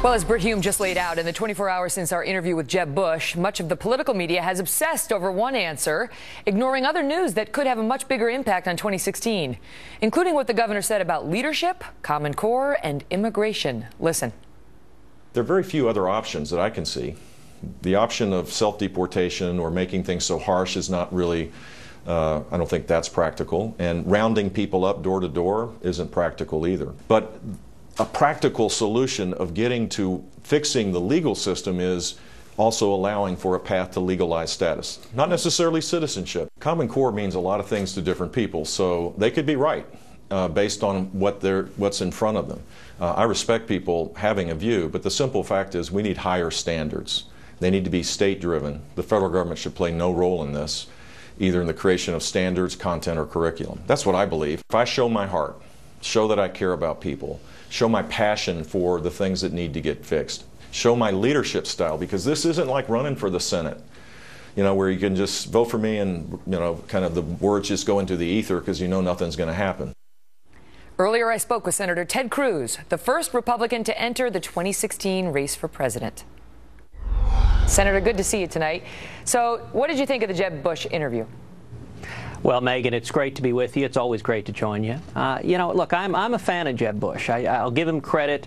Well, as Britt Hume just laid out, in the 24 hours since our interview with Jeb Bush, much of the political media has obsessed over one answer, ignoring other news that could have a much bigger impact on 2016, including what the governor said about leadership, Common Core, and immigration. Listen. There are very few other options that I can see. The option of self-deportation or making things so harsh is not really, I don't think that's practical. And rounding people up door to door isn't practical either. But a practical solution of getting to fixing the legal system is also allowing for a path to legalized status. Not necessarily citizenship. Common Core means a lot of things to different people, so they could be right based on what's in front of them. I respect people having a view, but the simple fact is we need higher standards. They need to be state-driven. The federal government should play no role in this, either in the creation of standards, content, or curriculum. That's what I believe. If I show my heart, show that I care about people, show my passion for the things that need to get fixed, show my leadership style, because this isn't like running for the Senate, where you can just vote for me and, kind of the words just go into the ether because you know nothing's going to happen. Earlier, I spoke with Senator Ted Cruz, the first Republican to enter the 2016 race for president. Senator, good to see you tonight. So what did you think of the Jeb Bush interview? Well, Megan, it's great to be with you. It's always great to join you. Look, I'm a fan of Jeb Bush. I'll give him credit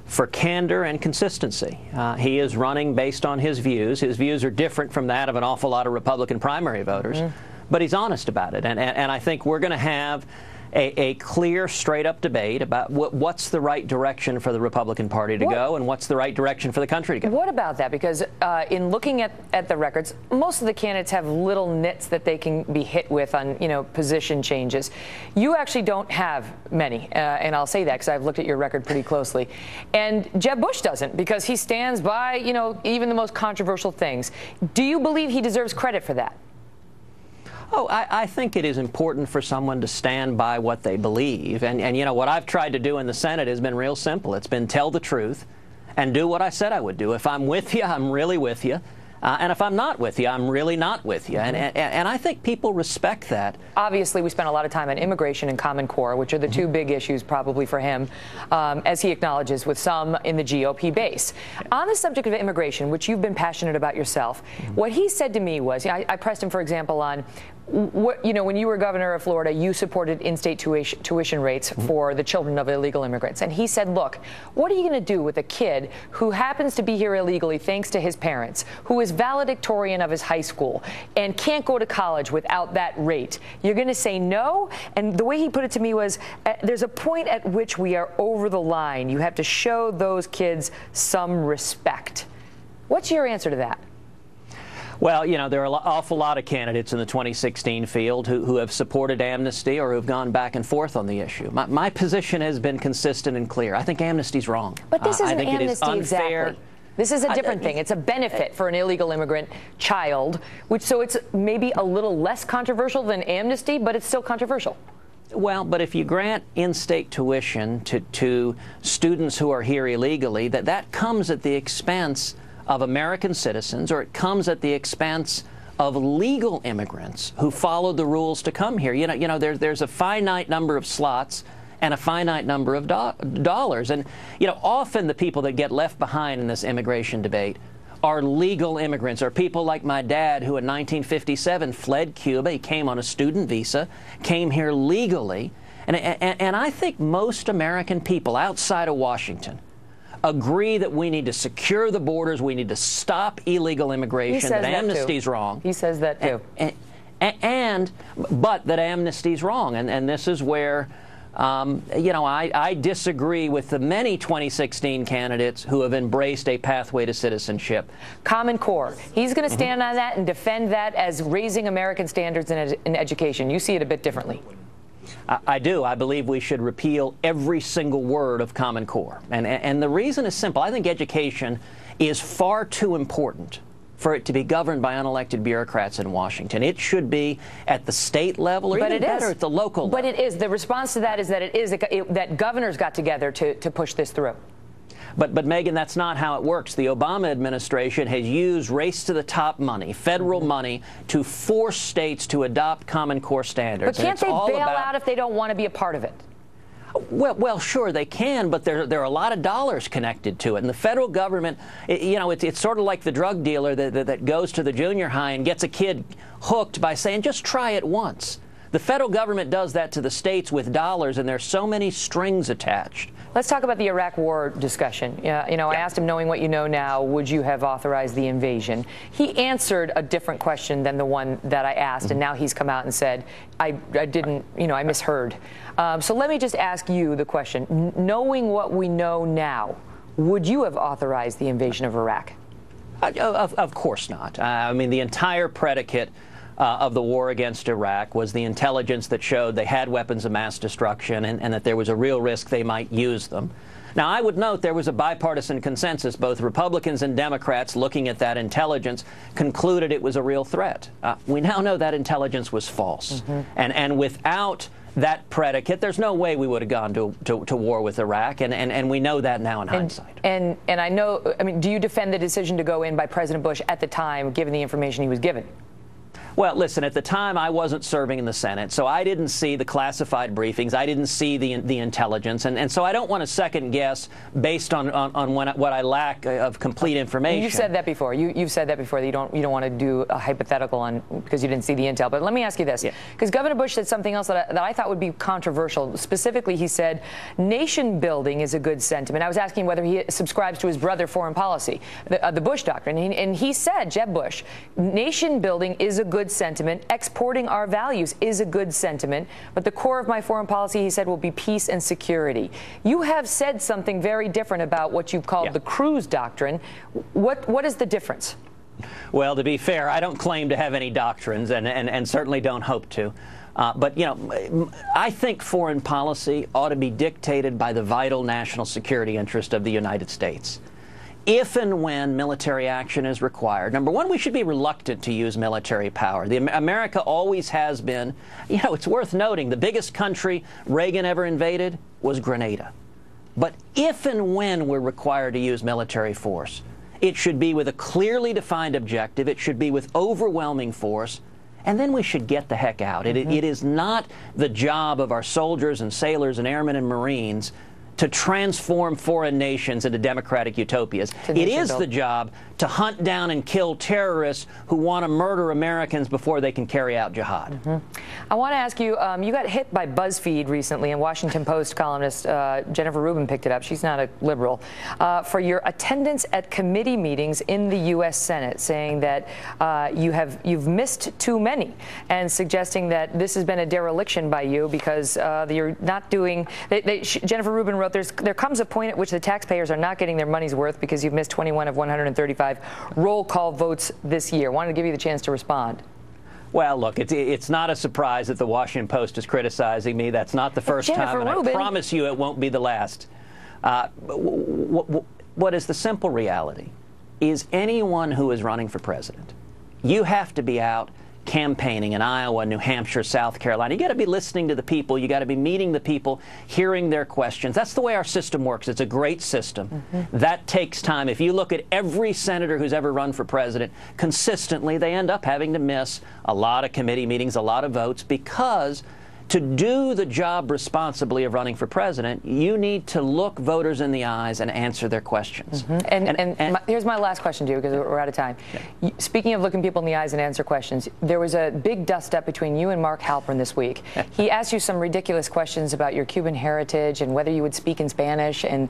for candor and consistency. He is running based on his views. His views are different from that of an awful lot of Republican primary voters, but he's honest about it. And I think we're going to have a clear, straight-up debate about what's the right direction for the Republican Party to go and what's the right direction for the country to go. What about that? Because in looking at the records, most of the candidates have little nits that they can be hit with on, position changes. You actually don't have many, and I'll say that because I've looked at your record pretty closely. And Jeb Bush doesn't, because he stands by, even the most controversial things. Do you believe he deserves credit for that? Oh, I think it is important for someone to stand by what they believe. And what I've tried to do in the Senate has been real simple. It's been tell the truth and do what I said I would do. If I'm with you, I'm really with you. And if I'm not with you, I'm really not with you. And I think people respect that. Obviously, we spent a lot of time on immigration and Common Core, which are the two big issues probably for him, as he acknowledges, with some in the GOP base. On the subject of immigration, which you've been passionate about yourself, what he said to me was, I pressed him, for example, on when you were governor of Florida, you supported in-state tuition rates for the children of illegal immigrants. And he said, look, what are you going to do with a kid who happens to be here illegally thanks to his parents, who is valedictorian of his high school and can't go to college without that rate? You're going to say no? And the way he put it to me was, there's a point at which we are over the line. You have to show those kids some respect. What's your answer to that? Well, there are an awful lot of candidates in the 2016 field who have supported amnesty or who have gone back and forth on the issue. My position has been consistent and clear. I think amnesty's wrong. But this isn't amnesty exactly. This is a different thing. It's a benefit for an illegal immigrant child, so it's maybe a little less controversial than amnesty, but it's still controversial. Well, but if you grant in-state tuition to students who are here illegally, that comes at the expense of American citizens, or it comes at the expense of legal immigrants who followed the rules to come here. There's a finite number of slots and a finite number of dollars. And, often the people that get left behind in this immigration debate are legal immigrants, or people like my dad, who in 1957 fled Cuba. He came on a student visa, came here legally. And I think most American people outside of Washington agree that we need to secure the borders, we need to stop illegal immigration, that amnesty's wrong. He says that too. But that amnesty's wrong. And this is where, I disagree with the many 2016 candidates who have embraced a pathway to citizenship. Common Core. He's going to stand on that and defend that as raising American standards in education. You see it a bit differently. I do. I believe we should repeal every single word of Common Core. And the reason is simple. I think education is far too important for it to be governed by unelected bureaucrats in Washington. It should be at the state level, or even better, at the local level. But it is. The response to that is that that governors got together to push this through. But Megan, that's not how it works. The Obama administration has used race-to-the-top money, federal money, to force states to adopt Common Core standards. But can't they bail out if they don't want to be a part of it? Well, sure, they can, but there are a lot of dollars connected to it. And the federal government, it's sort of like the drug dealer that goes to the junior high and gets a kid hooked by saying, just try it once. The federal government does that to the states with dollars, and there's so many strings attached. Let's talk about the Iraq war discussion. I asked him, knowing what you know now, would you have authorized the invasion? He answered a different question than the one that I asked, and now he's come out and said, I didn't, I misheard. So let me just ask you the question. Knowing what we know now, would you have authorized the invasion of Iraq? Of course not. I mean, the entire predicate of the war against Iraq was the intelligence that showed they had weapons of mass destruction and that there was a real risk they might use them. Now, I would note there was a bipartisan consensus. Both Republicans and Democrats, looking at that intelligence, concluded it was a real threat. We now know that intelligence was false. And without that predicate, there's no way we would have gone to war with Iraq, and we know that now in hindsight. And I know, do you defend the decision to go in by President Bush at the time, given the information he was given? Well, listen, at the time I wasn't serving in the Senate, so I didn't see the classified briefings. I didn't see the intelligence, and so I don't want to second guess based on what I lack of complete information. You've said that before. You've said that before, that you don't want to do a hypothetical on because you didn't see the intel. But let me ask you this, because Governor Bush said something else that I thought would be controversial. Specifically, he said nation building is a good sentiment. I was asking whether he subscribes to his brother foreign policy, the Bush doctrine, and he said, Jeb Bush, nation building is a good sentiment. Exporting our values is a good sentiment. But the core of my foreign policy, he said, will be peace and security. You have said something very different about what you've called the Cruz doctrine. What is the difference? Well, to be fair, I don't claim to have any doctrines and certainly don't hope to. But, I think foreign policy ought to be dictated by the vital national security interest of the United States. If and when military action is required, number one, we should be reluctant to use military power. America always has been. It's worth noting the biggest country Reagan ever invaded was Grenada. But if and when we're required to use military force, it should be with a clearly defined objective. It should be with overwhelming force. And then we should get the heck out. It is not the job of our soldiers and sailors and airmen and Marines to transform foreign nations into democratic utopias. It is the job to hunt down and kill terrorists who want to murder Americans before they can carry out jihad. I want to ask you, you got hit by BuzzFeed recently, and Washington Post columnist Jennifer Rubin picked it up. She's not a liberal. For your attendance at committee meetings in the U.S. Senate, saying that you've missed too many, and suggesting that this has been a dereliction by you because you're not doing. Jennifer Rubin wrote, there comes a point at which the taxpayers are not getting their money's worth because you've missed 21 of 135 roll call votes this year. Wanted to give you the chance to respond. Well, look, it's not a surprise that the Washington Post is criticizing me. That's not the first time, and I promise you it won't be the last. What is the simple reality is anyone who is running for president, you have to be out campaigning in Iowa, New Hampshire, South Carolina. You got to be listening to the people. You got to be meeting the people, hearing their questions. That's the way our system works. It's a great system. That takes time. If you look at every senator who's ever run for president, consistently they end up having to miss a lot of committee meetings, a lot of votes, because to do the job responsibly of running for president, you need to look voters in the eyes and answer their questions. Here's my last question to you, because we're out of time. Speaking of looking people in the eyes and answer questions, there was a big dust-up between you and Mark Halperin this week. He asked you some ridiculous questions about your Cuban heritage and whether you would speak in Spanish, and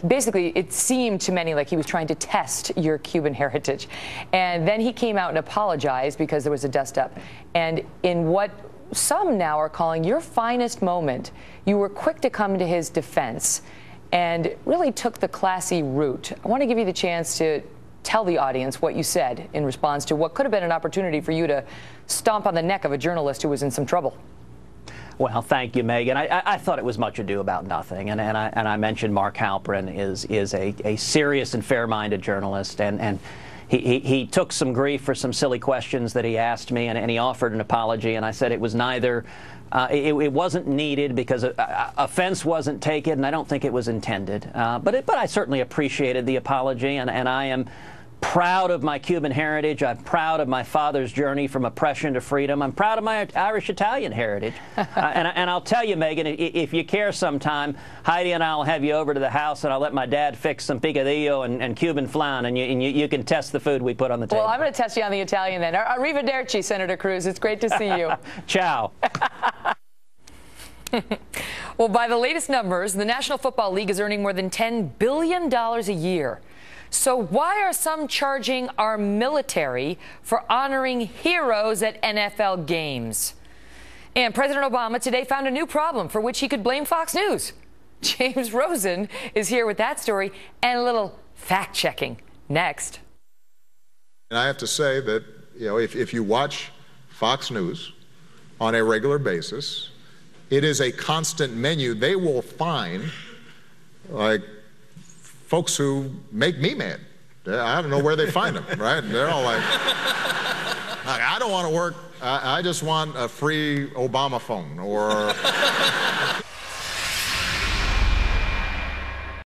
basically it seemed to many like he was trying to test your Cuban heritage. And then he came out and apologized because there was a dust-up. And in what some now are calling your finest moment, you were quick to come to his defense and really took the classy route. I want to give you the chance to tell the audience what you said in response to what could have been an opportunity for you to stomp on the neck of a journalist who was in some trouble. Well, thank you, Megan. I thought it was much ado about nothing, and I mentioned Mark Halperin is a serious and fair-minded journalist, and he took some grief for some silly questions that he asked me, and he offered an apology, and I said it was neither. It wasn't needed because offense wasn't taken, and I don't think it was intended. But I certainly appreciated the apology, and I am proud of my Cuban heritage. I'm proud of my father's journey from oppression to freedom. I'm proud of my Irish-Italian heritage. And I'll tell you, Megan, if you care sometime, Heidi and I will have you over to the house, and I'll let my dad fix some picadillo and Cuban flan, and you can test the food we put on the table. Well, I'm going to test you on the Italian then. Arrivederci, Senator Cruz. It's great to see you. Ciao. Well, by the latest numbers, the National Football League is earning more than $10 billion a year. So why are some charging our military for honoring heroes at NFL games? And President Obama today found a new problem for which he could blame Fox News. James Rosen is here with that story and a little fact-checking next. And I have to say that, you know, if you watch Fox News on a regular basis, it is a constant menu. They will find, like, folks who make me mad. I don't know where they find them, right? They're all like, I don't want to work. I just want a free Obama phone, or